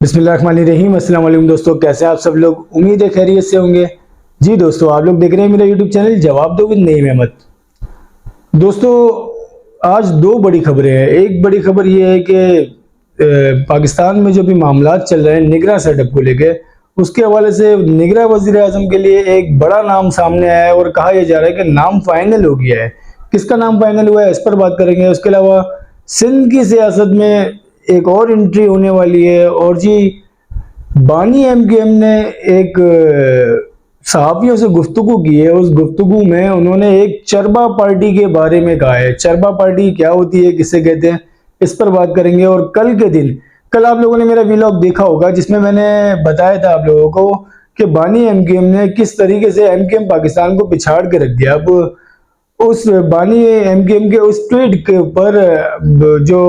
बिस्मिल्लाहिर्रहमानिर्रहीम। अस्सलाम वालेकुम दोस्तों, कैसे हैं आप सब लोग। उम्मीद है खैरियत से होंगे। जी दोस्तों, आप लोग देख रहे हैं मेरा यूट्यूब चैनल जवाब दो विद नईम अहमद। दोस्तों, आज दो बड़ी खबरें हैं। एक बड़ी खबर ये है कि पाकिस्तान में जो भी मामला चल रहे हैं निगरां सेटअप को लेके, उसके हवाले से निगरां वजीर आजम के लिए एक बड़ा नाम सामने आया है और कहा यह जा रहा है कि नाम फाइनल हो गया है। किसका नाम फाइनल हुआ है इस पर बात करेंगे। उसके अलावा सिंध की सियासत में एक और एंट्री होने वाली है और जी बानी एमकेएम ने एक सहाफियों से गुफ्तगू की है। उस गुफ्तगू में उन्होंने एक चरबा पार्टी के बारे में कहा है। चरबा पार्टी क्या होती है, किसे कहते हैं, इस पर बात करेंगे। और कल आप लोगों ने मेरा व्लॉग देखा होगा जिसमें मैंने बताया था आप लोगों को कि बानी एमकेएम ने किस तरीके से एमकेएम पाकिस्तान को पिछाड़ के रख दिया। अब उस बानी एमकेएम के उस ट्वीट के ऊपर जो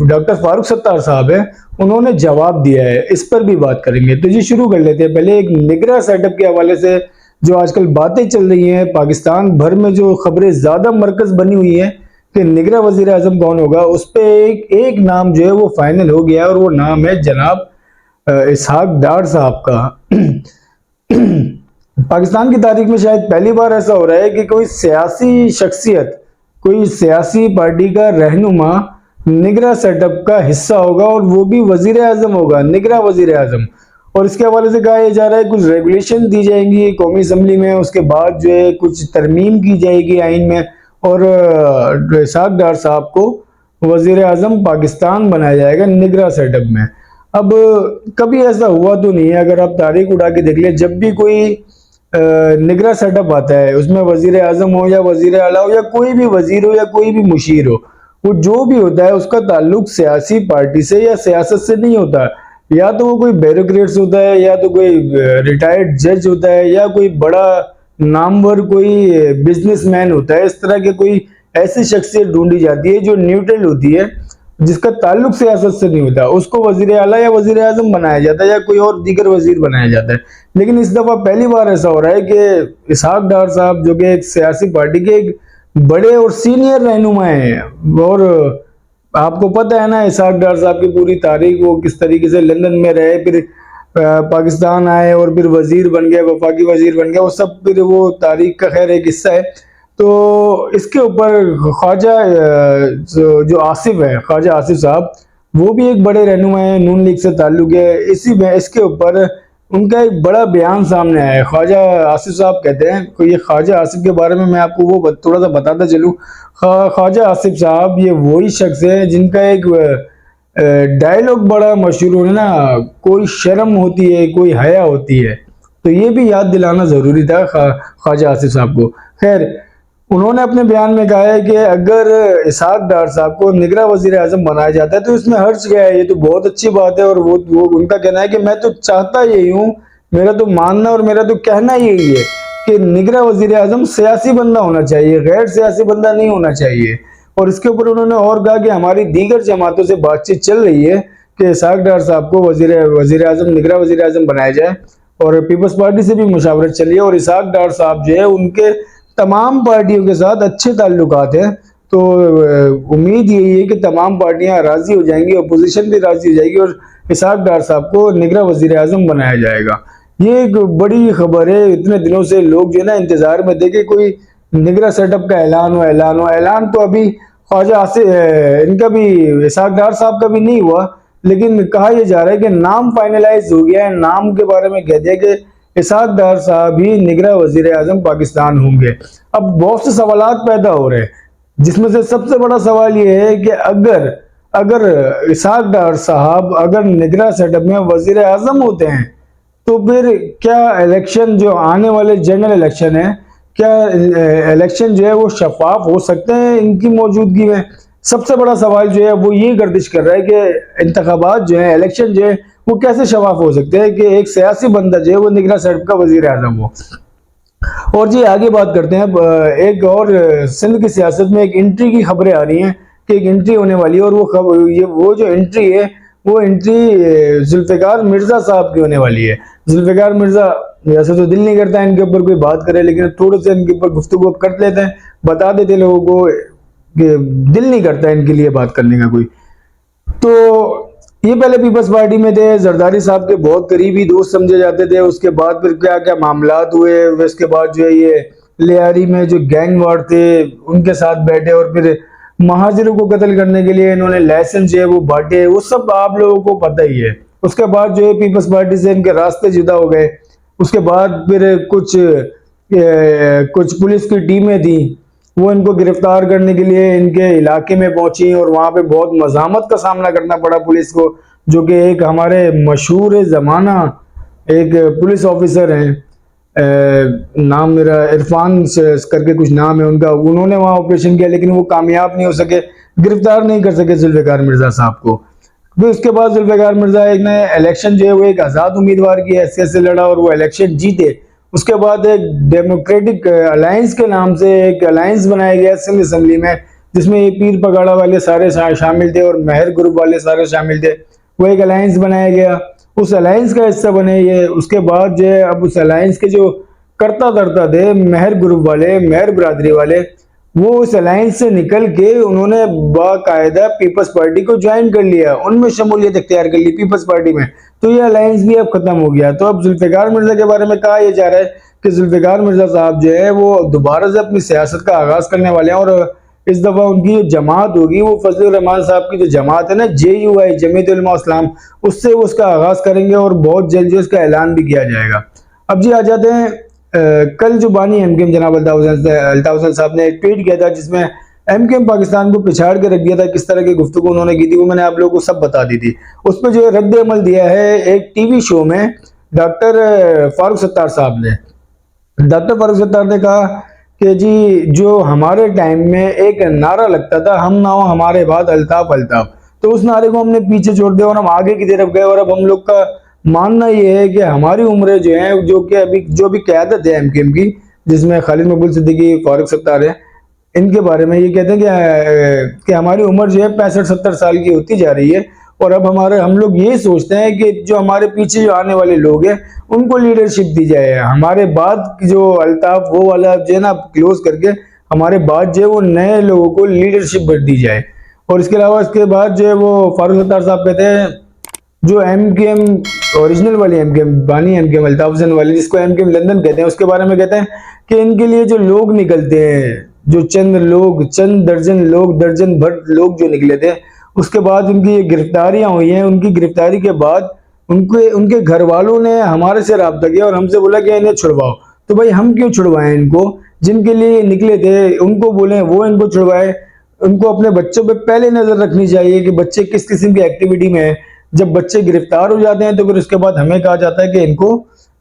डॉक्टर फारूक सत्तार साहब है उन्होंने जवाब दिया है। इस पर भी बात करेंगे। तो जी शुरू कर लेते हैं पहले एक निगरां सेटअप के हवाले से। जो आजकल बातें चल रही हैं पाकिस्तान भर में, जो खबरें ज्यादा मरकज बनी हुई हैं कि निगरां वजीर आजम कौन होगा, उस पे एक नाम जो है वो फाइनल हो गया और वो नाम है जनाब इसहाक डार साहब का। पाकिस्तान की तारीख में शायद पहली बार ऐसा हो रहा है कि कोई सियासी शख्सियत, कोई सियासी पार्टी का रहनुमा निगरां सेटअप का हिस्सा होगा और वो भी वजीर आजम होगा, निगरां वजीर आजम। और इसके हवाले से कहा जा रहा है कुछ रेगुलेशन दी जाएंगी कौमी असम्बली में, उसके बाद जो है कुछ तरमीम की जाएगी आइन में और इसहाक डार साहब को वजीर आजम पाकिस्तान बनाया जाएगा निगरां सेटअप में। अब कभी ऐसा हुआ तो नहीं है। अगर आप तारीख उठा के देख ले, जब भी कोई निगरां सेटअप आता है उसमें वजीर आजम हो या वजीर आला हो या कोई भी वजीर हो या कोई भी मुशीर हो, वो जो भी होता है उसका ताल्लुक सियासी पार्टी से या सियासत से नहीं होता। या तो वो कोई ब्यूरोक्रेट्स होता है या तो कोई रिटायर्ड जज होता है या कोई बड़ा नामवर कोई बिजनेसमैन होता है। इस तरह के कोई ऐसी शख्सियत ढूंढी जाती है जो न्यूट्रल होती है, जिसका ताल्लुक सियासत से नहीं होता, उसको वजीर आला या वजीर आजम बनाया जाता है या कोई और दीगर वजीर बनाया जाता है। लेकिन इस दफा पहली बार ऐसा हो रहा है कि इसहाक डार साहब जो कि एक सियासी पार्टी के एक बड़े और सीनियर रहनुमा हैं, और आपको पता है ना इसहाक डार साहब की पूरी तारीख, वो किस तरीके से लंदन में रहे, फिर पाकिस्तान आए और फिर वजीर बन गए, वफाकी वजीर बन गया, वो सब फिर वो तारीख का खैर एक हिस्सा है। तो इसके ऊपर ख्वाजा जो आसिफ है, ख्वाजा आसिफ साहब, वो भी एक बड़े रहनुमा है, नून लीग से ताल्लुक है। इसी में इसके ऊपर उनका एक बड़ा बयान सामने आया है। ख्वाजा आसिफ साहब कहते हैं, तो ये ख्वाजा आसिफ के बारे में मैं आपको वो थोड़ा सा बताता चलूँ। ख्वाजा आसिफ साहब ये वही शख्स है जिनका एक डायलॉग बड़ा मशहूर है ना, कोई शर्म होती है कोई हया होती है। तो ये भी याद दिलाना जरूरी था ख्वाजा आसिफ साहब को। खैर, उन्होंने अपने बयान में कहा है कि अगर इसहाक डार साहब को निगरां वजीर आजम बनाया जाता है तो इसमें हर्ज क्या है, ये तो बहुत अच्छी बात है। और वो उनका कहना है कि मैं तो चाहता यही हूँ, मेरा तो मानना और मेरा तो कहना यही है कि निगरां वजीर आजम सियासी बंदा होना चाहिए, गैर सियासी बंदा नहीं होना चाहिए। और इसके ऊपर उन्होंने और कहा कि हमारी दीगर जमातों से बातचीत चल रही है कि इसहाक डार साहब को वजीर आजम, निगरां वजीर आजम बनाया जाए, और पीपल्स पार्टी से भी मुशावरत चली है। और इसहाक डार साहब जो है उनके तमाम पार्टियों के साथ अच्छे ताल्लुकात हैं। तो उम्मीद यही है कि तमाम पार्टियां राजी हो जाएंगी, अपोजिशन भी राजी हो जाएगी और इसहाक डार साहब को निगरां वजीर आजम बनाया जाएगा। ये एक बड़ी खबर है। इतने दिनों से लोग जो है ना इंतजार में थे कि कोई निगरां सेटअप का ऐलान तो अभी ख्वाजा आसिफ इनका भी, इसहाक डार साहब का भी नहीं हुआ, लेकिन कहा यह जा रहा है कि नाम फाइनलाइज हो गया है। नाम के बारे में कह दिया कि इसहाक डार साहब ही निगरां वजीर आजम पाकिस्तान होंगे। अब बहुत से सवालात पैदा हो रहे हैं, जिसमें से सबसे बड़ा सवाल यह है कि अगर इसहाक डार साहब अगर निगरां सेटअप में वजीर आजम होते हैं तो फिर क्या इलेक्शन, जो आने वाले जनरल इलेक्शन है, क्या इलेक्शन जो है वो शफाफ हो सकते हैं इनकी मौजूदगी में। सबसे बड़ा सवाल जो है वो ये गर्दिश कर रहा है कि इंतखाबात जो है, इलेक्शन जो है वो कैसे शफाफ हो सकते हैं कि एक सियासी बंदा जो है वो निगरां सेटअप का वजीर आजम हो। और जी आगे बात करते हैं। एक और सिंध की सियासत में एक एंट्री की खबरें आ रही हैं कि एक एंट्री होने वाली है, और वो जो एंट्री है वो एंट्री जुल्फिकार मिर्जा साहब की होने वाली है। जुल्फिकार मिर्जा, वैसे तो दिल नहीं करता इनके ऊपर कोई बात करे, लेकिन थोड़े से इनके ऊपर गुफ्तगू कर लेते हैं, बता देते लोगों को कि दिल नहीं करता इनके लिए बात करने का कोई। तो ये पहले पीपल्स पार्टी में थे, जरदारी साहब के बहुत करीबी दोस्त समझे जाते थे। उसके बाद फिर क्या क्या मामलात हुए, उसके बाद जो है ये लियारी में जो गैंग वार थे उनके साथ बैठे और फिर महाजिरों को कत्ल करने के लिए इन्होंने लाइसेंस जो है वो बांटे, वो सब आप लोगों को पता ही है। उसके बाद जो है पीपल्स पार्टी से इनके रास्ते जुदा हो गए। उसके बाद फिर कुछ पुलिस की टीमें थी, वो इनको गिरफ्तार करने के लिए इनके इलाके में पहुंची और वहां पे बहुत मज़ामत का सामना करना पड़ा पुलिस को, जो कि एक हमारे मशहूर ज़माना एक पुलिस ऑफिसर हैं, नाम मेरा इरफान करके कुछ नाम है उनका, उन्होंने वहां ऑपरेशन किया लेकिन वो कामयाब नहीं हो सके, गिरफ्तार नहीं कर सके जुल्फिकार मिर्जा साहब को। फिर उसके बाद जुल्फिकार मिर्जा एक ने इलेक्शन जो है वो एक आज़ाद उम्मीदवार की हैसियत से लड़ा और वो इलेक्शन जीते। उसके बाद एक डेमोक्रेटिक अलायंस के नाम से एक अलायंस बनाया गया सिंध असेंबली में, जिसमें ये पीर पगाड़ा वाले सारे शामिल थे और मेहर ग्रुप वाले सारे शामिल थे। वो एक अलायंस बनाया गया, उस अलायंस का हिस्सा बने ये। उसके बाद जो है अब उस अलायंस के जो करता धरता थे मेहर ग्रुप वाले, मेहर बरादरी वाले, वो उस अलायंस से निकल के उन्होंने बाकायदा पीपल्स पार्टी को ज्वाइन कर लिया, उनमें शमूलियत इख्तियार कर ली पीपल्स पार्टी में। तो ये अलायंस भी अब खत्म हो गया। तो अब जुल्फिकार मिर्जा के बारे में कहा यह जा रहा है कि जुल्फिकार मिर्जा साहब जो है वो दोबारा से अपनी सियासत का आगाज करने वाले हैं और इस दफा उनकी जो जमात होगी वो फजलुर रहमान साहब की जो जमात है ना, JUI जमीयत उलमा इस्लाम, उससे वो उसका आगाज करेंगे और बहुत जल्द जो उसका ऐलान भी किया जाएगा। अब जी आ जाते हैं कल जो बानी एमकेएम जनाब अल्ताफ हुसैन साहब ने एक ट्वीट किया था जिसमें एमकेएम पाकिस्तान को पिछाड़ के रख दिया था, किस तरह की गुफ्तगू उन्होंने की थी वो मैंने आप लोगों को सब बता दी थी। उस पर जो है रद्द अमल दिया है एक टीवी शो में डॉक्टर फारूक सत्तार साहब ने। डॉक्टर फारूक सत्तार ने कहा कि जी जो हमारे टाइम में एक नारा लगता था, हम ना हो हमारे बाद अल्ताफ अल्ताफ, तो उस नारे को हमने पीछे छोड़ दिया और हम आगे की तरफ गए। और अब हम लोग का मानना ये है कि हमारी उम्र जो है, जो कि अभी जो भी क़यादत है एमकेएम की, जिसमें खालिद मकबूल सिद्दीकी, फारूक सत्तार है, इनके बारे में ये कहते हैं कि हमारी उम्र जो है 65-70 साल की होती जा रही है और अब हम लोग ये सोचते हैं कि जो हमारे पीछे जो आने वाले लोग हैं उनको लीडरशिप दी जाए, हमारे बाद जो अल्ताफ वो वाला जो है ना क्लोज करके हमारे बाद जो है वो नए लोगों को लीडरशिप दी जाए। और इसके अलावा इसके बाद जो है वो फारूक सत्तार साहब कहते हैं जो एमकेएम ओरिजिनल वाली एमकेएम बानी एमकेएम अल्ताफ हुसैन वाली जिसको एमकेएम लंदन कहते हैं, उसके बारे में कहते हैं कि इनके लिए जो लोग निकलते हैं, जो चंद दर्जन लोग, दर्जन भर लोग जो निकले थे, उसके बाद उनकी ये गिरफ्तारियां हुई हैं। उनकी गिरफ्तारी के बाद उनके घर वालों ने हमारे से रब्ता किया और हमसे बोला कि इन्हें छुड़वाओ। तो भाई हम क्यों छुड़वाएं इनको, जिनके लिए निकले थे उनको बोले वो इनको छुड़वाए। उनको अपने बच्चों पे पहले नजर रखनी चाहिए कि बच्चे किस किस्म की एक्टिविटी में है। जब बच्चे गिरफ्तार हो जाते हैं तो फिर उसके बाद हमें कहा जाता है कि इनको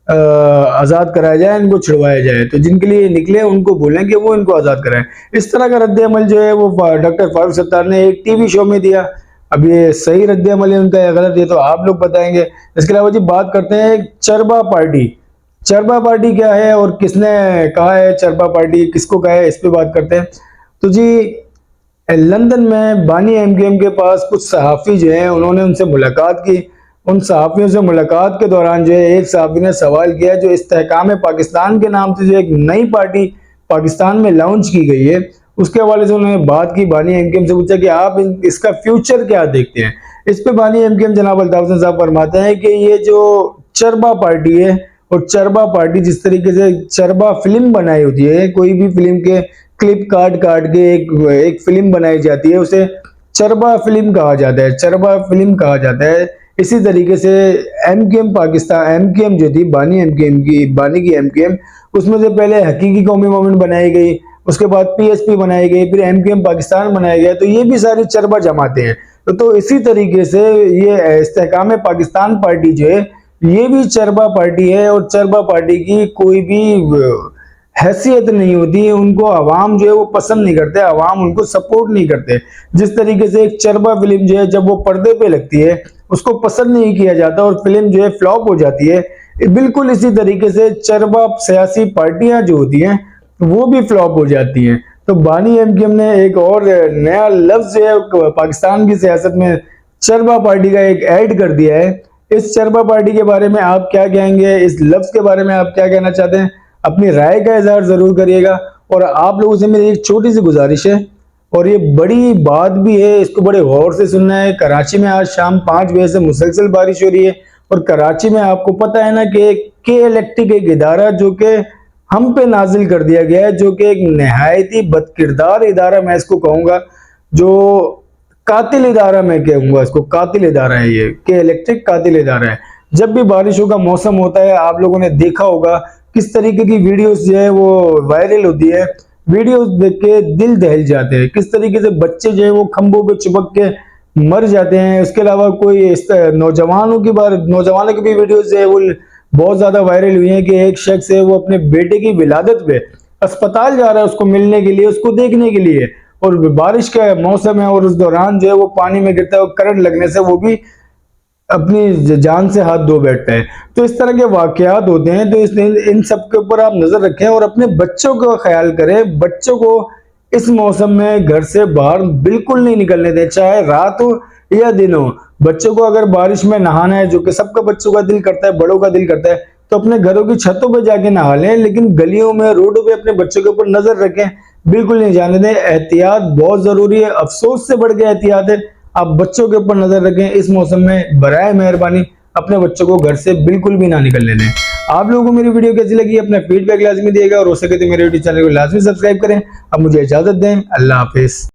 आज़ाद कराया जाए, इनको छुड़वाया जाए। तो जिनके लिए निकले उनको बोलें कि वो इनको आज़ाद कराएं। इस तरह का रद्द अमल जो है वो डॉक्टर फारूक सत्तार ने एक टीवी शो में दिया। अब ये सही रद्द अमल है उनका या गलत, ये तो आप लोग बताएंगे। इसके अलावा जी बात करते हैं चरबा पार्टी। चरबा पार्टी क्या है और किसने कहा है, चरबा पार्टी किसको कहा है, इस पे बात करते हैं। तो जी लंदन में बानी एमकेएम के पास कुछ सहाफ़ी जो हैं उन्होंने उनसे मुलाकात की। उन सहाफ़ियों से मुलाकात के दौरान जो है एक सहाफ़ी ने सवाल किया जो इस्तेहकाम पाकिस्तान के नाम से जो एक नई पार्टी पाकिस्तान में लॉन्च की गई है उसके हवाले से उन्होंने बात की। बानी एमकेएम से पूछा कि आप इसका फ्यूचर क्या देखते हैं। इस पे बानी एमकेएम जनाब अल्ताफ हुसैन साहब फरमाते हैं कि ये जो चरबा पार्टी है, और चरबा पार्टी जिस तरीके से चरबा फिल्म बनाई होती है, कोई भी फिल्म के क्लिप काट काट के एक फिल्म बनाई जाती है, उसे चरबा फिल्म कहा जाता है, चरबा फिल्म कहा जाता है। इसी तरीके से एमकेएम पाकिस्तान, एमकेएम जो थी बानी की एमकेएम, उसमें से पहले हकीकी कौमी मूवमेंट बनाई गई, उसके बाद पीएसपी बनाई गई, फिर एमकेएम पाकिस्तान बनाया गया। तो ये भी सारी चरबा जमाते हैं। तो इसी तरीके से ये इस्तेहकाम पाकिस्तान पार्टी जो है ये भी चरबा पार्टी है और चरबा पार्टी की कोई भी हैसियत नहीं होती। उनको आवाम जो है वो पसंद नहीं करते, आवाम उनको सपोर्ट नहीं करते। जिस तरीके से एक चरबा फिल्म जो है जब वो पर्दे पे लगती है उसको पसंद नहीं किया जाता और फिल्म जो है फ्लॉप हो जाती है, बिल्कुल इसी तरीके से चरबा सियासी पार्टियां जो होती हैं वो भी फ्लॉप हो जाती हैं। तो बानी एमकेएम ने एक और नया लफ्ज है पाकिस्तान की सियासत में चरबा पार्टी का एक ऐड कर दिया है। इस चरबा पार्टी के बारे में आप क्या कहेंगे, इस लफ्ज के बारे में आप क्या कहना चाहते हैं, अपनी राय का इजहार जरूर करिएगा। और आप लोगों से मेरी एक छोटी सी गुजारिश है, और ये बड़ी बात भी है, इसको बड़े गौर से सुनना है। कराची में आज शाम 5 बजे से मुसलसल बारिश हो रही है और कराची में आपको पता है ना कि के इलेक्ट्रिक एक इदारा जो कि हम पे नाजिल कर दिया गया है, जो कि एक नहायत ही बदकिरदार इदारा मैं इसको कहूँगा, जो कातिल इदारा मैं कहूँगा इसको, कातिल इदारा है ये, के इलेक्ट्रिक कातिल इदारा है। जब भी बारिशों का मौसम होता है आप लोगों ने देखा होगा किस तरीके की वीडियोस जो है वो वायरल होती है, वीडियोस देख के दिल दहल जाते हैं, किस तरीके से बच्चे जो है वो खंभों पे चिपक के मर जाते हैं। उसके अलावा कोई नौजवानों की भी वीडियोस जो है वो बहुत ज्यादा वायरल हुई है कि एक शख्स है वो अपने बेटे की विलादत पे अस्पताल जा रहा है उसको मिलने के लिए, उसको देखने के लिए, और बारिश का मौसम है और उस दौरान जो है वो पानी में गिरता है और करंट लगने से वो भी अपनी जान से हाथ धो बैठता है। तो इस तरह के वाकयात होते हैं, तो इन सब के ऊपर आप नजर रखें और अपने बच्चों का ख्याल करें। बच्चों को इस मौसम में घर से बाहर बिल्कुल नहीं निकलने दें, चाहे रात हो या दिन हो। बच्चों को अगर बारिश में नहाना है, जो कि सबका बच्चों का दिल करता है, बड़ों का दिल करता है, तो अपने घरों की छतों पर जाके नहा लें, लेकिन गलियों में रोडों पे अपने बच्चों के ऊपर नजर रखें, बिल्कुल नहीं जाने दें। एहतियात बहुत जरूरी है, अफसोस से बढ़ के एहतियात है। आप बच्चों के ऊपर नजर रखें इस मौसम में, बराए मेहरबानी अपने बच्चों को घर से बिल्कुल भी ना निकलने दें। आप लोगों को मेरी वीडियो कैसी लगी अपना फीडबैक लाजमी दिएगा और हो सके तो मेरे यूट्यूब चैनल को लाजमी सब्सक्राइब करें। अब मुझे इजाजत दें, अल्लाह हाफिज।